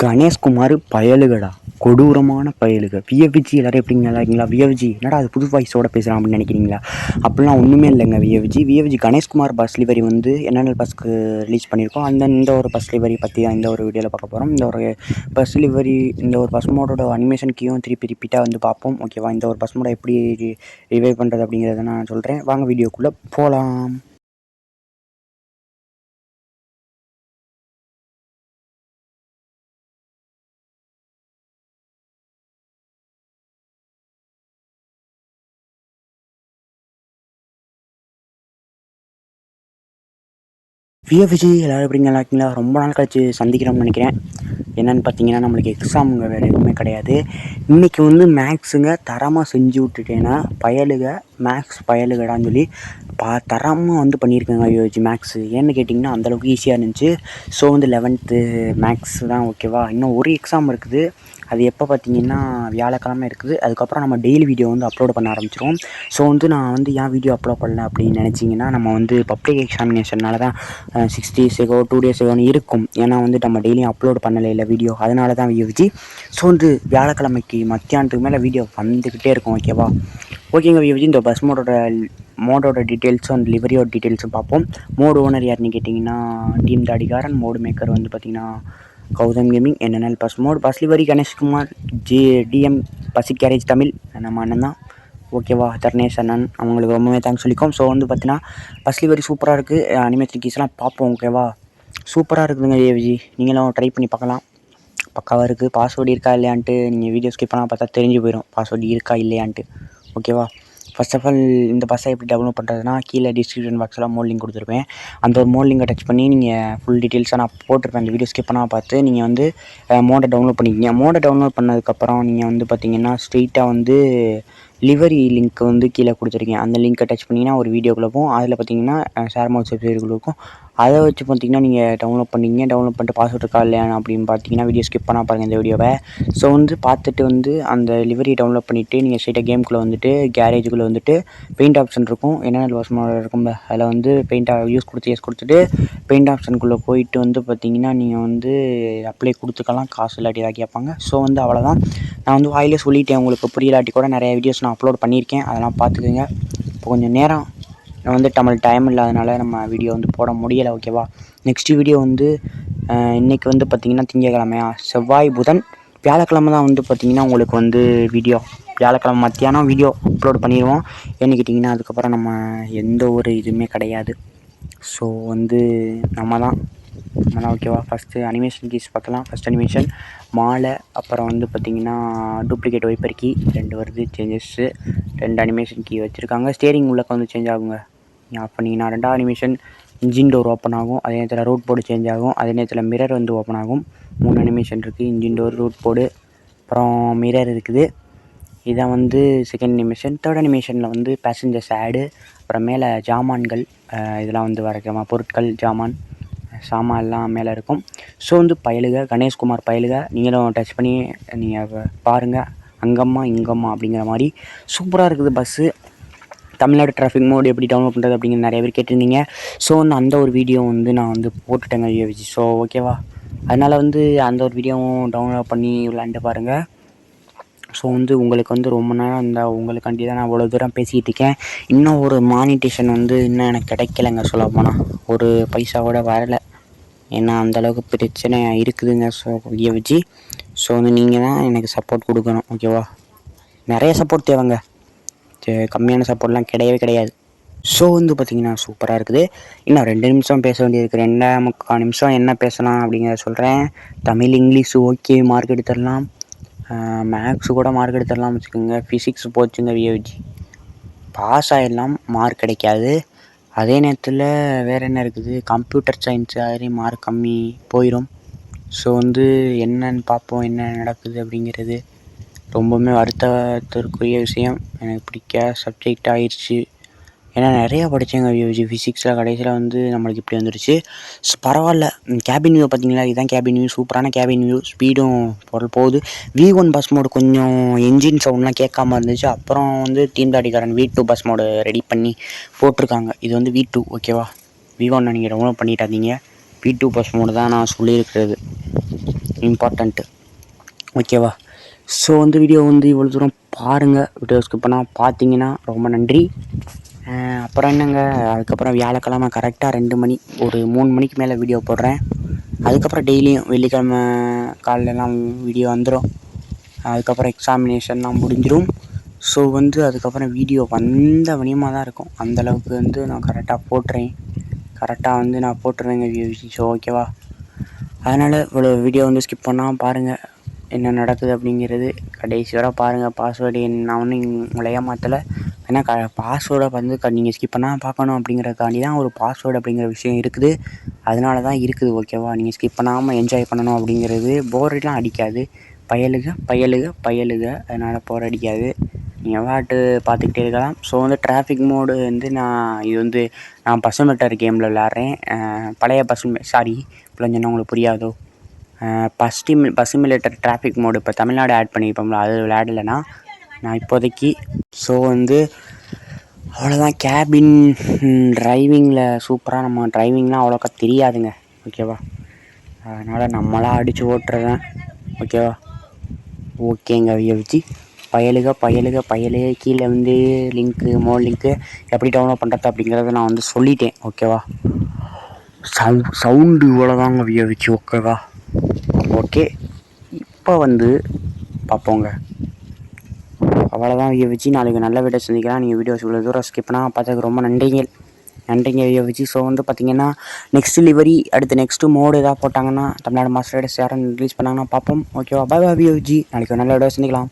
கணேஷ்குமார் பயலுகடா, கொடூரமான பயலுக. விஎஃப்ஜி எல்லாரும் எப்படிங்க நல்லா இருக்கீங்களா? விஎஃப்ஜி என்னடா அது புது வாய்ஸோட பேசுகிறான் அப்படின்னு நினைக்கிறீங்களா? அப்படிலாம் ஒன்றுமே இல்லைங்க. விஎஃப்ஜி கணேஷ்குமார் பஸ் லிவரி வந்து என்னென்ன பஸ்க்கு ரிலீஸ் பண்ணியிருக்கோம். இந்த ஒரு பஸ் லிவரி பற்றி தான் இந்த ஒரு வீடியோவில் பார்க்க போகிறோம். இந்த ஒரு பஸ் லிவரி, இந்த ஒரு பஸ் மோடோட அனிமேஷன் கீயும் திருப்பி ரிப்பீட்டாக வந்து பார்ப்போம். ஓகேவா? இந்த ஒரு பஸ் மோடை எப்படி ரிவைவ் பண்ணுறது அப்படிங்கிறத நான் சொல்கிறேன். வாங்க வீடியோக்குள்ளே போகலாம். விஎஃப்ஜி எல்லோரும் எப்படிங்க நல்லா இருக்கீங்களா? ரொம்ப நாள் கழிச்சு சந்திக்கிறோம்னு நினைக்கிறேன். என்னென்னு பார்த்தீங்கன்னா, நம்மளுக்கு எக்ஸாமுங்க வேறு எதுவுமே கிடையாது. இன்றைக்கி வந்து மேக்ஸுங்க தரமாக செஞ்சு விட்டுட்டேன்னா மேக்ஸ் பயலுகடான்னு சொல்லி தரமாக வந்து பண்ணியிருக்கேங்க விஎஃப்ஜி மேக்ஸு. ஏன்னு கேட்டிங்கன்னா அந்தளவுக்கு ஈஸியாக இருந்துச்சு. ஸோ வந்து 11th மேக்ஸ் தான். ஓகேவா? இன்னும் ஒரு எக்ஸாம் இருக்குது. அது எப்போ பார்த்தீங்கன்னா வியாழக்கிழமை இருக்குது. அதுக்கப்புறம் நம்ம டெய்லி வீடியோ வந்து அப்லோட் பண்ண ஆரம்பிச்சிருவோம். ஸோ வந்து நான் வந்து ஏன் வீடியோ அப்லோட் பண்ணல அப்படின்னு நினச்சிங்கன்னா, நம்ம வந்து பப்ளிக் எக்ஸாமினேஷனால தான் 6 days ago 2 days ago இருக்கும். ஏன்னா வந்து நம்ம டெய்லியும் அப்லோட் பண்ணலை இல்லை வீடியோ. அதனால தான் விஎஃப்ஜி. ஸோ வந்து வியாழக்கிழமைக்கு மத்தியானத்துக்கு மேலே வீடியோ வந்துக்கிட்டே இருக்கும். ஓகேவா? ஓகேங்க விஎஃப்ஜி, இந்த பஸ் மோடோட டீட்டெயில்ஸும் அந்த லிவரியோட டீட்டெயில்ஸும் பார்ப்போம். மோடு ஓனர் யாருன்னு கேட்டிங்கன்னா டீம் தாடிகாரன். மோடு மேக்கர் வந்து பார்த்திங்கன்னா கௌதம் கேமிங். என்னென்ன bus mod bus livery Ganeshkumar, TM பசி கேரேஜ் தமிழ் நம்ம அண்ணன் தான். ஓகேவா? தர்ணேஷ் அண்ணன், அவங்களுக்கு ரொம்பவே தேங்க்ஸ் சொல்லிக்கோம். ஸோ வந்து பார்த்தீங்கன்னா பஸ் லிவரி சூப்பராக இருக்குது. அனிமேஷன் கீஸ்லாம் பார்ப்போம். ஓகேவா? சூப்பராக இருக்குதுங்க விஎஃப்ஜி. நீங்களும் ட்ரை பண்ணி பார்க்கலாம். பக்காவாக இருக்குது. பாஸ்வேர்டு இருக்கா இல்லையான்ட்டு நீங்கள் வீடியோ ஸ்கிப் பண்ணால் பார்த்தா தெரிஞ்சு போயிடும் பாஸ்வேர்டு இருக்கா இல்லையான்ட்டு. ஓகேவா? ஃபர்ஸ்ட் ஆஃப் ஆல் இந்த பஸ்ஸை எப்படி டவுன்லோட் பண்ணுறதுனா, கீழே டிஸ்கிரிப்ஷன் பாக்ஸில் மோட் லிங்க் கொடுத்துருப்பேன். அந்த ஒரு மோட் லிங்கை டச் பண்ணி நீங்கள் ஃபுல் டீட்டெயில்ஸாக நான் போட்டிருப்பேன். அந்த வீடியோ ஸ்கிப் பண்ணால் பார்த்து நீங்கள் வந்து மோடை டவுன்லோட் பண்ணிக்கிங்க. மோடை டவுன்லோட் பண்ணதுக்கப்புறம் நீங்கள் வந்து பார்த்தீங்கன்னா ஸ்ட்ரெயிட்டாக வந்து லிவரி லிங்க் வந்து கீழே கொடுத்துருக்கேன். அந்த லிங்க்கை டச் பண்ணிங்கன்னா ஒரு வீடியோக்குள்ளே போகும். அதில் பார்த்தீங்கன்னா ஷேர் மோட் வெப்சைட்டுக்குள்ளே இருக்கும். அதை வச்சு பார்த்தீங்கன்னா நீங்கள் டவுன்லோட் பண்ணிக்கிங்க. டவுன்லோட் பண்ணிட்டு பாஸ்வேர்ட் இருக்கா இல்லையா அப்படின்னு பார்த்தீங்கன்னா வீடியோ ஸ்கிப் பண்ணால் பாருங்கள் இந்த வீடியோவை. ஸோ வந்து பார்த்துட்டு வந்து அந்த லிவரி டவுன்லோட் பண்ணிவிட்டு நீங்கள் ஸ்ட்ரெயிட்டாக கேமுக்குள்ளே வந்துட்டு கேரேஜுக்குள்ளே வந்துட்டு பெயிண்ட் ஆப்ஷன் இருக்கும். என்னென்ன வருஷமாக இருக்கும்ல அதில் வந்து யூஸ் கொடுத்துட்டு பெயிண்ட் ஆப்ஷனுக்குள்ளே போயிட்டு வந்து பார்த்தீங்கன்னா நீங்கள் வந்து அப்ளை கொடுத்துக்கலாம். காசு இல்லாட்டி ஏதாவது கேட்பாங்க. ஸோ வந்து அவ்வளோதான். நான் வந்து வாயிலே சொல்லிட்டேன். உங்களுக்கு புரியலாட்டி கூட நிறைய வீடியோஸ் நான் அப்லோட் பண்ணியிருக்கேன். அதெல்லாம் பார்த்துக்குங்க. இப்போ கொஞ்சம் நேரம் வந்து நம்மளுக்கு டைம் இல்லாதனால நம்ம வீடியோ வந்து போட முடியலை. ஓகேவா? நெக்ஸ்ட்டு வீடியோ வந்து இன்றைக்கி வந்து பார்த்திங்கன்னா திங்கக்கிழமையா, செவ்வாய் புதன் வியாழக்கிழமை தான் வந்து பார்த்திங்கன்னா உங்களுக்கு வந்து வீடியோ வியாழக்கிழமை மத்தியானம் வீடியோ அப்லோட் பண்ணிடுவோம். ஏன்னு கேட்டிங்கன்னா அதுக்கப்புறம் நம்ம எந்த ஒரு இதுவுமே கிடையாது. ஸோ வந்து நம்ம தான். ஓகேவா? ஃபஸ்ட்டு அனிமேஷன் கீஸ் பார்க்கலாம். ஃபஸ்ட் அனிமேஷன் மாலை, அப்புறம் வந்து பார்த்திங்கன்னா டூப்ளிகேட் வைப்பர் கீ 2 வருது சேஞ்சஸ்ஸு. 2 அனிமேஷன் கீ வச்சுருக்காங்க. ஸ்டியரிங் உள்ளக்க வந்து சேஞ்ச் ஆகுங்க. நீங்கள் ஆஃப் பண்ணிங்கன்னா 2வது அனிமேஷன் இன்ஜின் டோர் ஓப்பன் ஆகும். அதே நேரத்தில் ரூட் போர்டு சேஞ்ச் ஆகும். அதே நேரத்தில் மிரர் வந்து ஓப்பன் ஆகும். 3 அனிமேஷன் இருக்குது. இன்ஜின் டோர், ரூட் போர்டு, அப்புறம் மிரர் இருக்குது. இதான் வந்து செகண்ட் அனிமேஷன். தேர்ட் அனிமேஷனில் வந்து பேசஞ்சர்ஸ் ஆடு, அப்புறம் மேலே ஜாமான்கள், இதெல்லாம் வந்து வரைக்கமா பொருட்கள் சாமான் எல்லாம் மேலே இருக்கும். ஸோ வந்து பயலுக கணேஷ்குமார் பயலுக. நீங்களும் டச் பண்ணி நீங்கள் பாருங்கள். அங்கம்மா இங்கம்மா அப்படிங்கிற மாதிரி சூப்பராக இருக்குது பஸ்ஸு. தமிழ்நாடு டிராஃபிக் மோடு எப்படி டவுன்லோட் பண்ணுறது அப்படிங்கிற நிறைய பேர் கேட்டிருந்தீங்க. ஸோ வந்து அந்த ஒரு வீடியோ வந்து நான் வந்து போட்டுட்டேங்க விஎஃப்ஜி. ஸோ ஓகேவா? அதனால் வந்து அந்த ஒரு வீடியோவும் டவுன்லோட் பண்ணி விளாண்டு பாருங்கள். ஸோ வந்து உங்களுக்கு வந்து ரொம்ப நேரம் உங்களுக்காண்டி தான் நான் அவ்வளோ தூரம் பேசிக்கிட்டு இருக்கேன். இன்னும் ஒரு மானிட்டேஷன் வந்து இன்னும் எனக்கு கிடைக்கலைங்க. சொல்ல போனால் ஒரு பைசாவோட வரலை. ஏன்னா அந்தளவுக்கு பிரச்சனை இருக்குதுங்க. ஸோ விஎஃப்ஜி. ஸோ வந்து நீங்கள் தான் எனக்கு சப்போர்ட் கொடுக்கணும். ஓகேவா? நிறைய சப்போர்ட் தேவைங்க. கம்மியான சப்போர்ட்லாம் கிடையாது. ஸோ வந்து பார்த்திங்கன்னா சூப்பராக இருக்குது. இன்னும் 2 நிமிஷம் பேச வேண்டியிருக்கு. 2.25 நிமிஷம் என்ன பேசலாம் அப்படிங்கிறத சொல்கிறேன். தமிழ், இங்கிலீஷு ஓகே மார்க் எடுத்துடலாம். மேக்ஸு கூட மார்க் எடுத்துடலாம் வச்சுக்கோங்க. ஃபிசிக்ஸ் போச்சுங்க விஎஃப்ஜி. பாஸ் ஆகிடலாம், மார்க் கிடைக்காது. அதே நேரத்தில் வேறு என்ன இருக்குது, கம்ப்யூட்டர் சயின்ஸ் அதுலேயும் மார்க் கம்மி போயிடும். ஸோ வந்து என்னன்னு பார்ப்போம் என்ன நடக்குது அப்படிங்கிறது. ரொம்பவுமே வருத்தத்திற்குரிய விஷயம். எனக்கு பிடிக்காத சப்ஜெக்ட் ஆயிடுச்சு. ஏன்னா நிறையா படித்தேங்க விஎஃப்ஜி. ஃபிசிக்ஸில் கடைசியில் வந்து நம்மளுக்கு இப்படி வந்துடுச்சு. ஸோ பரவாயில்ல. கேபின் வியூ பார்த்தீங்களா? இதுதான் கேபின் வியூ. சூப்பரான கேபின் வியூ. ஸ்பீடும் போகுது. V1 பஸ் மோடு கொஞ்சம் என்ஜின் சவுண்ட்லாம் கேட்காம இருந்துச்சு. அப்புறம் வந்து டீம் தாடிக்காரன் V2 பஸ் மோடு ரெடி பண்ணி போட்டிருக்காங்க. இது வந்து V2. ஓகேவா? V1 நீங்கள் டவுன்லோட் பண்ணிட்டாதீங்க. V2 பஸ் மோடு தான் நான் சொல்லியிருக்கிறது. இம்பார்ட்டண்ட்டு. ஓகேவா? ஸோ வந்து வீடியோ வந்து இவ்வளோ தூரம் பாருங்கள். வீடியோ ஸ்கிப் பண்ணால் பார்த்தீங்கன்னா ரொம்ப நன்றி. அப்புறம் என்னங்க, அதுக்கப்புறம் வியாழக்கிழமை கரெக்டாக 2 மணி ஒரு 3 மணிக்கு மேலே வீடியோ போடுறேன். அதுக்கப்புறம் டெய்லியும் வெள்ளிக்கிழமை காலையிலலாம் வீடியோ வந்துடும். அதுக்கப்புறம் எக்ஸாமினேஷன்லாம் முடிஞ்சிடும். ஸோ வந்து அதுக்கப்புறம் வீடியோ வந்த வணியமாக தான் இருக்கும். அந்தளவுக்கு வந்து நான் கரெக்டாக போட்டுறேன். கரெக்டாக வந்து நான் போட்டுருவேங்க. ஸோ ஓகேவா? அதனால் இவ்வளோ வீடியோ வந்து ஸ்கிப் பண்ணாமல் பாருங்கள், என்ன நடக்குது அப்படிங்கிறது. கடைசி வரை பாருங்கள். பாஸ்வேர்டு நான் ஒன்றும் உங்களை ஏமாற்றலை. ஏன்னா பாஸ்வேர்டை வந்து நீங்கள் ஸ்கிப் பண்ணால் பார்க்கணும் அப்படிங்கிறதுக்காண்டி தான் ஒரு பாஸ்வேர்டு அப்படிங்கிற விஷயம் இருக்குது. அதனால தான் இருக்குது. ஓகேவா? நீங்கள் ஸ்கிப் பண்ணாமல் என்ஜாய் பண்ணணும் அப்படிங்கிறது. போரெலாம் அடிக்காது. பயலுக அதனால் போர் அடிக்காது. நீங்கள் பாட்டு பார்த்துக்கிட்டே இருக்கலாம். ஸோ வந்து டிராஃபிக் மோடு வந்து இது வந்து நான் பசுமெட்டர் கேமில் விளாட்றேன். பழைய இப்போலாம் சொன்னால் உங்களுக்கு புரியாதோ. பசுமிலேட்டர் டிராஃபிக் மோடு இப்போ தமிழ்நாடு ஆட் பண்ணியிருப்போம்ல, அது விளையாடலைன்னா நான் இப்போதைக்கு. ஸோ வந்து அவ்வளோதான். கேபின் டிரைவிங்கில் சூப்பராக நம்ம டிரைவிங்லாம் அவ்வளோக்கா தெரியாதுங்க. ஓகேவா? அதனால் நம்மளாம் அடித்து ஓட்டுறதான். ஓகேவா? ஓகேங்க. விஜி பயலுக கீழே வந்து லிங்க்கு எப்படி டவுன்லோட் பண்ணுறது அப்படிங்கிறத நான் வந்து சொல்லிட்டேன். ஓகேவா? சவுண்டு இவ்வளோதாங்க விஜி. ஓகேவா? ஓகே, இப்போ வந்து பார்ப்போங்க. அவ்வளோதான் விஜி. நாளைக்கு நல்ல வீடியோ சந்திக்கலாம். நீங்கள் வீடியோஸ் இவ்வளோ தூரம் ஸ்கிப் பண்ணால் பார்த்ததுக்கு ரொம்ப நன்றிங்க விஜி. ஸோ வந்து பார்த்திங்கன்னா நெக்ஸ்ட் டெலிவரி நெக்ஸ்ட்டு மோடு எதாவது போட்டாங்கன்னா தமிழ்நாடு மாஸ்டர் யாரும் ரிலீஸ் பண்ணாங்கன்னா பார்ப்போம். ஓகேவா? பாய் விஜி. நாளைக்கு நல்ல வீடியோ சந்திக்கலாம்.